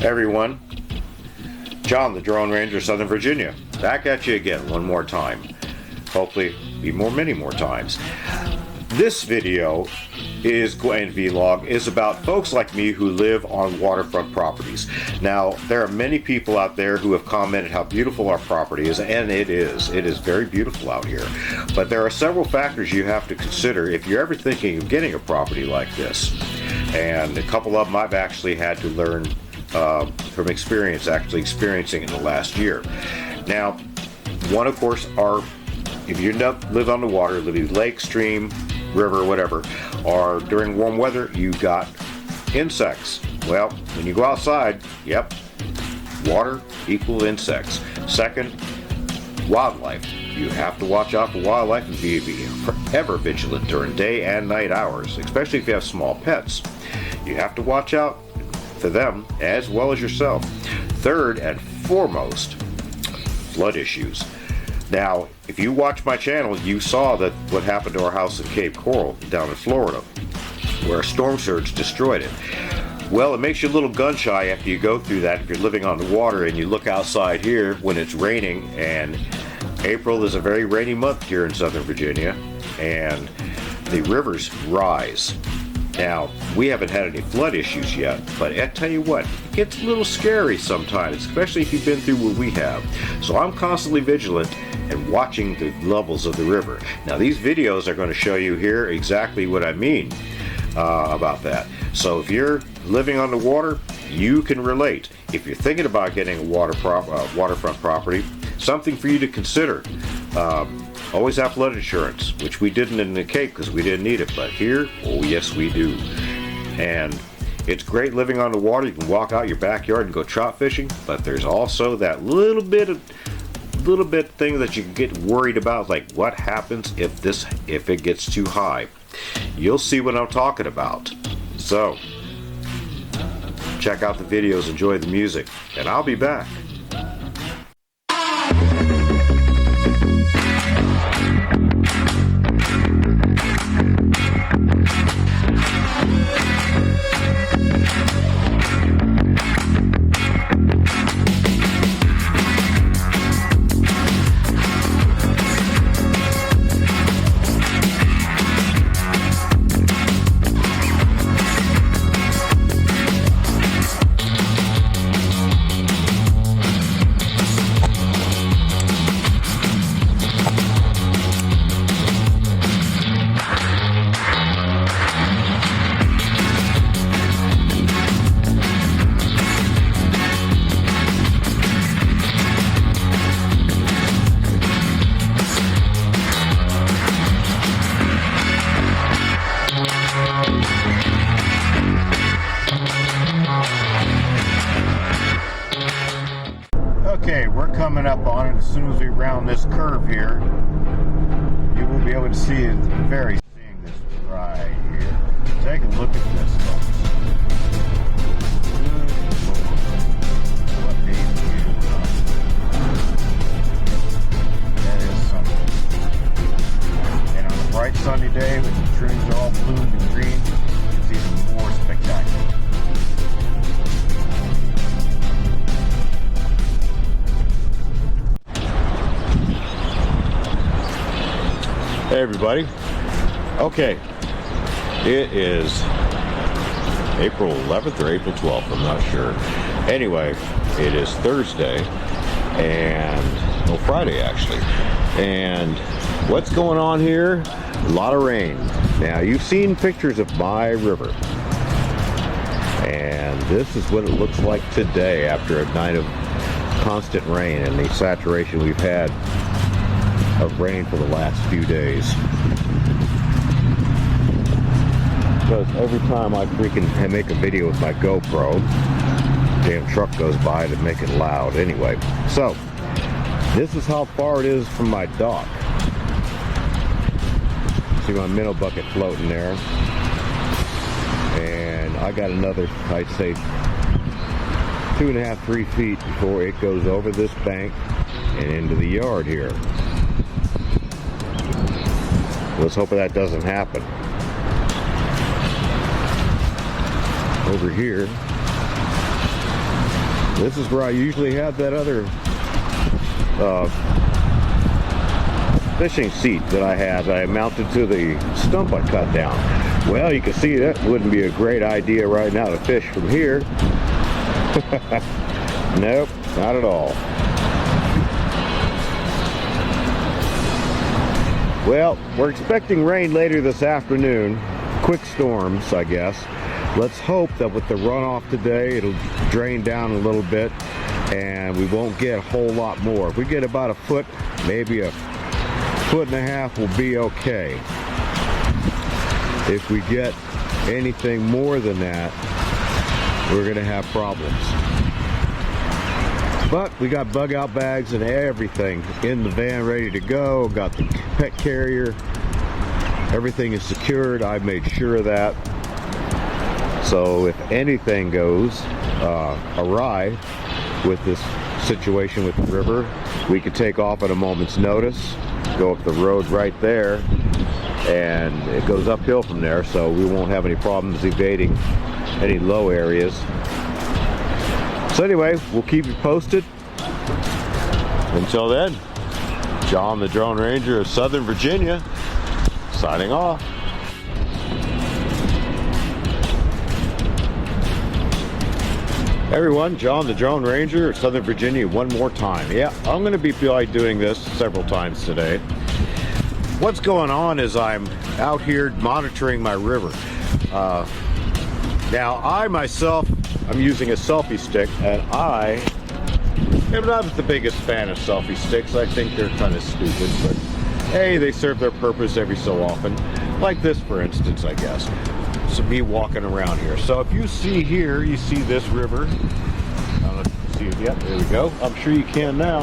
Everyone, John the Drone Ranger, Southern Virginia, back at you again one more time. Hopefully be many more times. This video is going vlog is about folks like me who live on waterfront properties. Now, there are many people out there who have commented how beautiful our property is, and it is very beautiful out here. But there are several factors you have to consider if you're ever thinking of getting a property like this. And a couple of them I've actually had to learn from experience, actually experiencing in the last year. Now, one, of course, if you live on the water, live in lake, stream, river, whatever, or during warm weather, you've got insects. Well, when you go outside, yep, water equal insects. Second, wildlife. You have to watch out for wildlife and be forever vigilant during day and night hours, especially if you have small pets. You have to watch out for them as well as yourself. Third and foremost, flood issues. Now, if you watch my channel, you saw that what happened to our house in Cape Coral down in Florida, where a storm surge destroyed it. Well, it makes you a little gun shy after you go through that if you're living on the water and you look outside here when it's raining, and April is a very rainy month here in Southern Virginia, and the rivers rise. Now, we haven't had any flood issues yet, but I tell you what, it gets a little scary sometimes, especially if you've been through what we have. So I'm constantly vigilant and watching the levels of the river. Now, these videos are going to show you here exactly what I mean about that. So if you're living on the water, you can relate. If you're thinking about getting a waterfront property, something for you to consider. Always have flood insurance, which we didn't in the Cape because we didn't need it, but here, oh yes we do. And it's great living on the water. You can walk out your backyard and go trout fishing, but there's also that little bit thing that you can get worried about, like what happens if it gets too high. You'll see what I'm talking about. So check out the videos, enjoy the music, and I'll be back. Okay, we're coming up on it. As soon as we round this curve here, you will be able to see it seeing this right here. Take a look at this, folks. Good Lord. What a view. That is something. And on a bright sunny day when the trees are all bloomed and green, it's even more spectacular. Hey everybody. Okay, it is April 11th or April 12th, I'm not sure. Anyway, it is Thursday, Friday actually. And what's going on here? A lot of rain. Now, you've seen pictures of my river. And this is what it looks like today after a night of constant rain and the saturation we've had of rain for the last few days. Because every time I freaking make a video with my GoPro, damn truck goes by to make it loud. Anyway, so this is how far it is from my dock. See my minnow bucket floating there, and I got another, I'd say 2.5, 3 feet before it goes over this bank and into the yard here. Let's hope that doesn't happen. Over here, This is where I usually have that other fishing seat that I had that I mounted to the stump I cut down. Well, you can see that wouldn't be a great idea right now to fish from here. Nope, not at all. Well, we're expecting rain later this afternoon. Quick storms, I guess. Let's hope that with the runoff today, it'll drain down a little bit and we won't get a whole lot more. If we get about a foot, maybe a foot and a half, will be okay. If we get anything more than that, we're gonna have problems. But we got bug out bags and everything in the van ready to go. Got the pet carrier. Everything is secured. I made sure of that. So if anything goes awry with this situation with the river, we could take off at a moment's notice, go up the road right there, and it goes uphill from there, so we won't have any problems evading any low areas. So anyway, we'll keep you posted. Until then, John the Drone Ranger of Southern Virginia, signing off. Everyone, John the Drone Ranger of Southern Virginia one more time. Yeah, I'm going to be doing this several times today. What's going on is I'm out here monitoring my river. Now, I myself, I'm using a selfie stick, and I am not the biggest fan of selfie sticks. I think they're kind of stupid, but hey, they serve their purpose every so often. Like this, for instance, I guess. So me walking around here. So if you see here, you see this river. I don't know if you can see it yet. There we go. I'm sure you can now.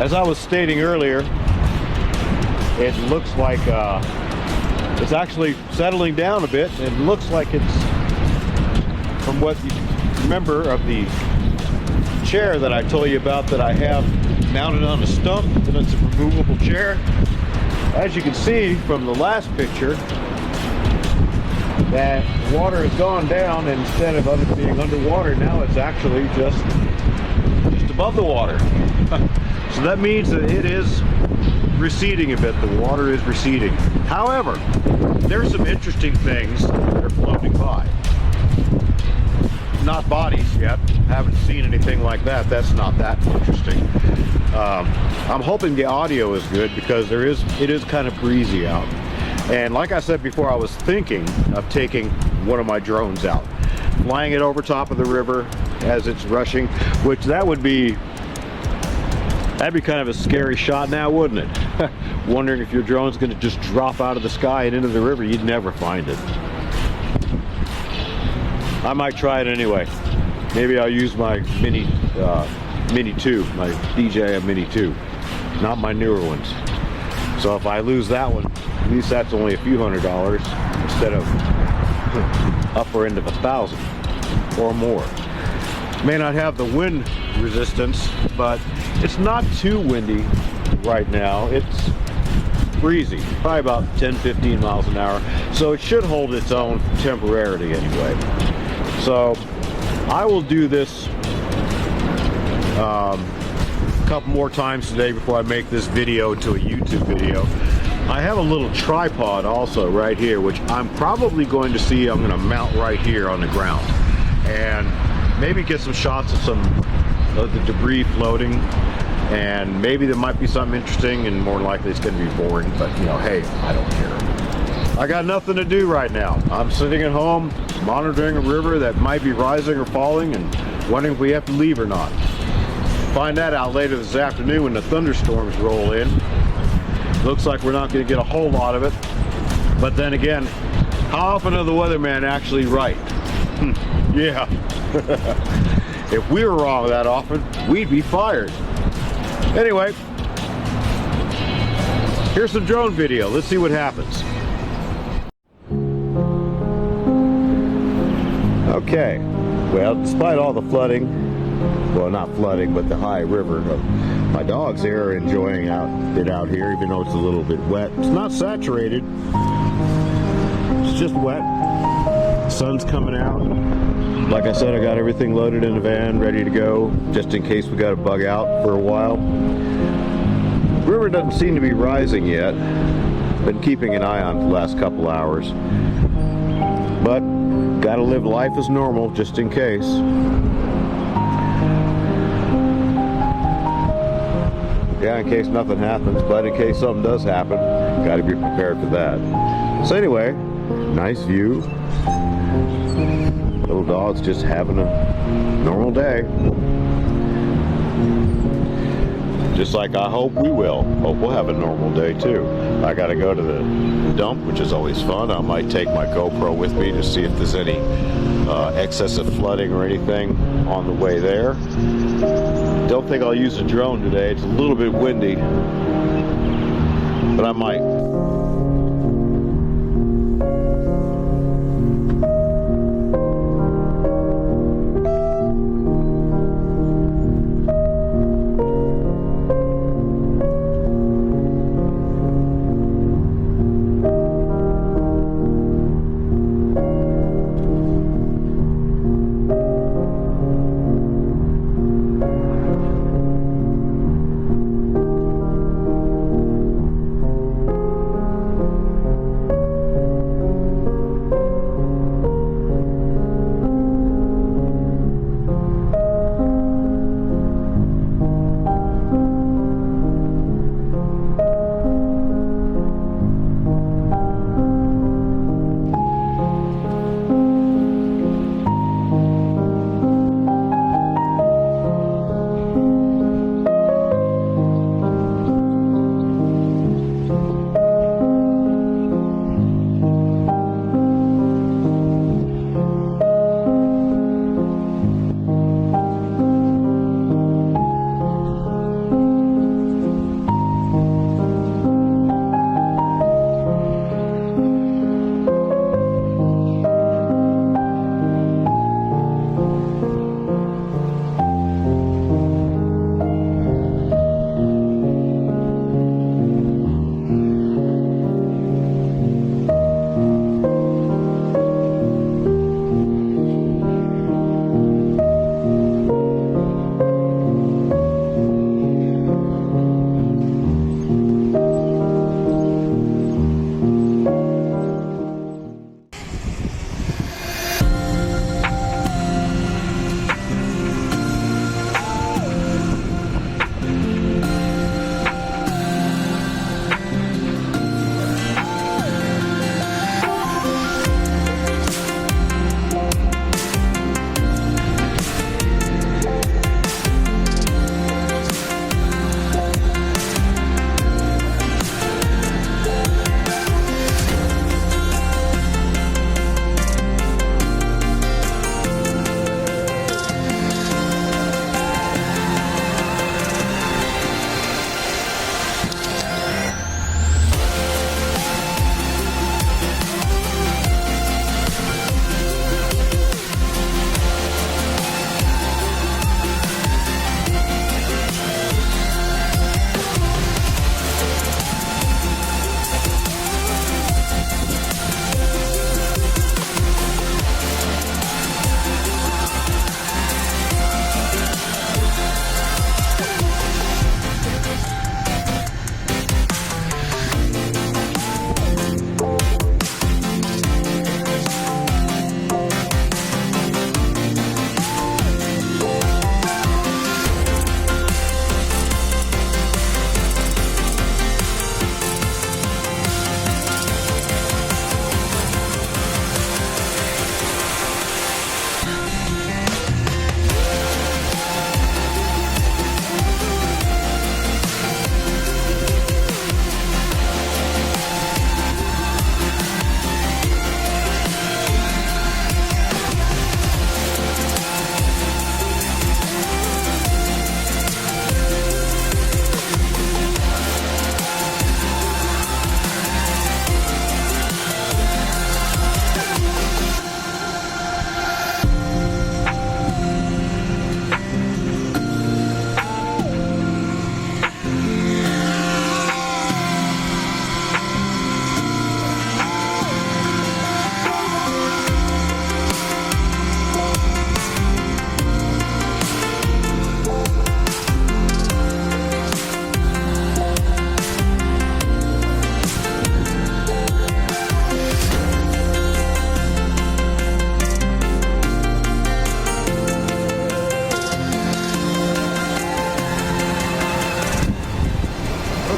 As I was stating earlier, it looks like it's actually settling down a bit. It looks like it's, from what you remember of the chair that I told you about that I have mounted on a stump, and it's a removable chair. As you can see from the last picture, that water has gone down, and instead of it being underwater, now it's actually just above the water. So that means that it is receding a bit. The water is receding. However, there's some interesting things that are floating by. Not bodies yet. Haven't seen anything like that. That's not that interesting. I'm hoping the audio is good because it is kind of breezy out. And like I said before, I was thinking of taking one of my drones out, flying it over top of the river as it's rushing, which that'd be kind of a scary shot now, wouldn't it? Wondering if your drone's going to just drop out of the sky and into the river. You'd never find it. I might try it anyway. Maybe I'll use my Mini 2, my DJI Mini 2, not my newer ones. So if I lose that one, at least that's only a few $100 instead of upper end of $1,000 or more. May not have the wind resistance, but it's not too windy right now. It's breezy, probably about 10-15 miles an hour, so it should hold its own temporarily anyway. So I will do this a couple more times today before I make this video into a YouTube video. I have a little tripod also right here, which I'm probably going to see. I'm going to mount right here on the ground and maybe get some shots of some of the debris floating, and maybe there might be something interesting, and more likely it's going to be boring, but you know, hey, I don't care. I got nothing to do right now. I'm sitting at home monitoring a river that might be rising or falling and wondering if we have to leave or not. Find that out later this afternoon when the thunderstorms roll in. Looks like we're not going to get a whole lot of it, but then again, how often are the weathermen actually right? Yeah. If we were wrong that often, we'd be fired. Anyway, here's some drone video. Let's see what happens. Okay, well, despite all the flooding, well, not flooding, but the high river, my dogs here are enjoying it out here, even though it's a little bit wet. It's not saturated, it's just wet. Sun's coming out. Like I said, I got everything loaded in the van, ready to go, just in case we got to bug out for a while. River doesn't seem to be rising yet. Been keeping an eye on it the last couple hours. But gotta live life as normal, just in case. Yeah, in case nothing happens, but in case something does happen, gotta be prepared for that. So anyway, nice view. Little dog's just having a normal day. Just like I hope we will. Hope we'll have a normal day too. I gotta go to the dump, which is always fun. I might take my GoPro with me to see if there's any excessive flooding or anything on the way there. Don't think I'll use a drone today. It's a little bit windy, but I might.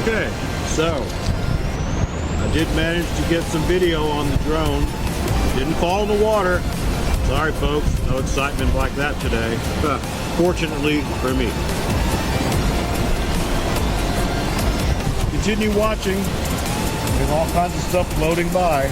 Okay, so I did manage to get some video on the drone. Didn't fall in the water. Sorry folks, no excitement like that today. Fortunately for me. Continue watching. There's all kinds of stuff floating by.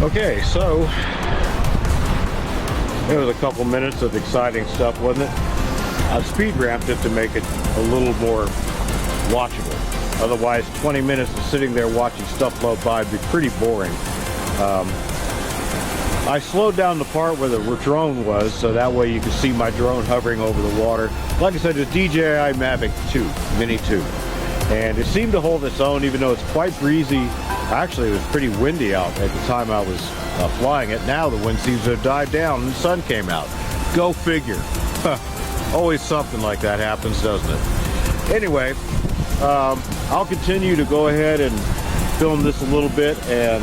Okay, so it was a couple minutes of exciting stuff, wasn't it? I've speed ramped it to make it a little more watchable. Otherwise, 20 minutes of sitting there watching stuff float by would be pretty boring. I slowed down the part where the drone was, so that way you can see my drone hovering over the water. Like I said, it's DJI Mavic 2, Mini 2. And it seemed to hold its own, even though it's quite breezy. Actually, it was pretty windy out at the time I was flying it. Now the wind seems to have died down and the sun came out. Go figure. Always something like that happens, doesn't it? Anyway, I'll continue to go ahead and film this a little bit, and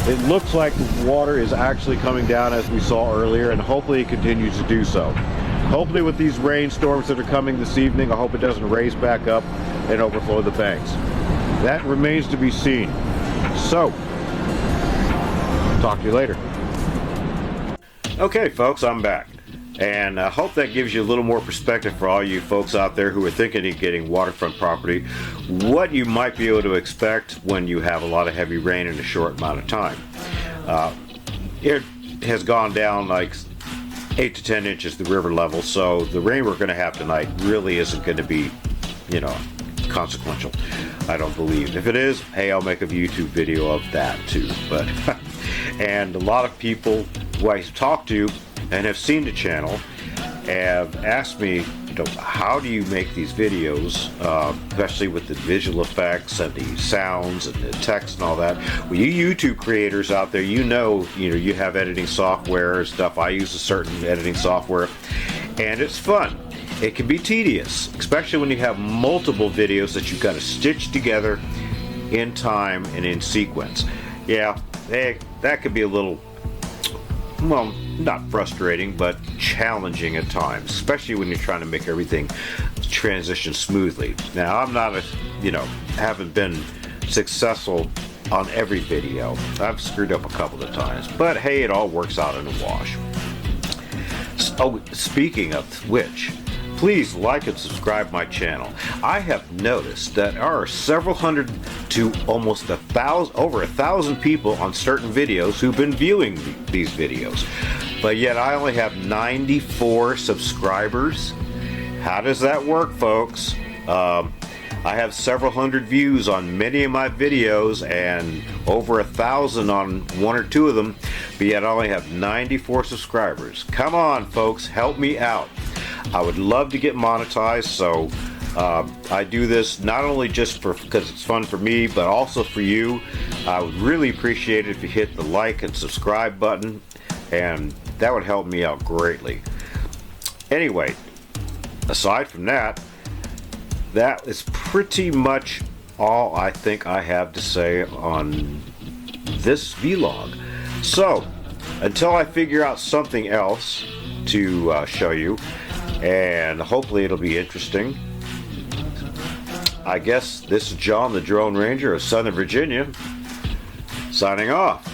it looks like the water is actually coming down as we saw earlier, and hopefully it continues to do so. Hopefully with these rainstorms that are coming this evening, I hope it doesn't raise back up and overflow the banks. That remains to be seen. So, talk to you later. Okay, folks, I'm back. And I hope that gives you a little more perspective for all you folks out there who are thinking of getting waterfront property, what you might be able to expect when you have a lot of heavy rain in a short amount of time. It has gone down like 8 to 10 inches the river level, so the rain we're going to have tonight really isn't going to be, consequential, I don't believe. If it is, hey, I'll make a YouTube video of that too. But and a lot of people who I talk to and have seen the channel have asked me, how do you make these videos, especially with the visual effects and the sounds and the text and all that. Well, you YouTube creators out there, you have editing software and stuff. I use a certain editing software, and it's fun. It can be tedious, especially when you have multiple videos that you've got to stitch together in time and in sequence. Yeah, that could be a little, well, not frustrating, but challenging at times, especially when you're trying to make everything transition smoothly. Now, I'm not haven't been successful on every video. I've screwed up a couple of times, but hey, it all works out in a wash. Oh, speaking of which, please like and subscribe my channel. I have noticed that there are several hundred to almost over 1,000 people on certain videos who've been viewing these videos, but yet I only have 94 subscribers. How does that work, folks? I have several hundred views on many of my videos and over 1,000 on one or two of them, but yet I only have 94 subscribers. Come on, folks, help me out. I would love to get monetized, so I do this not only just because it's fun for me, but also for you. I would really appreciate it if you hit the like and subscribe button, and that would help me out greatly. Anyway, aside from that, that is pretty much all I think I have to say on this vlog. So, until I figure out something else to show you, and hopefully it'll be interesting, I guess this is John the Drone Ranger of Southern Virginia, signing off.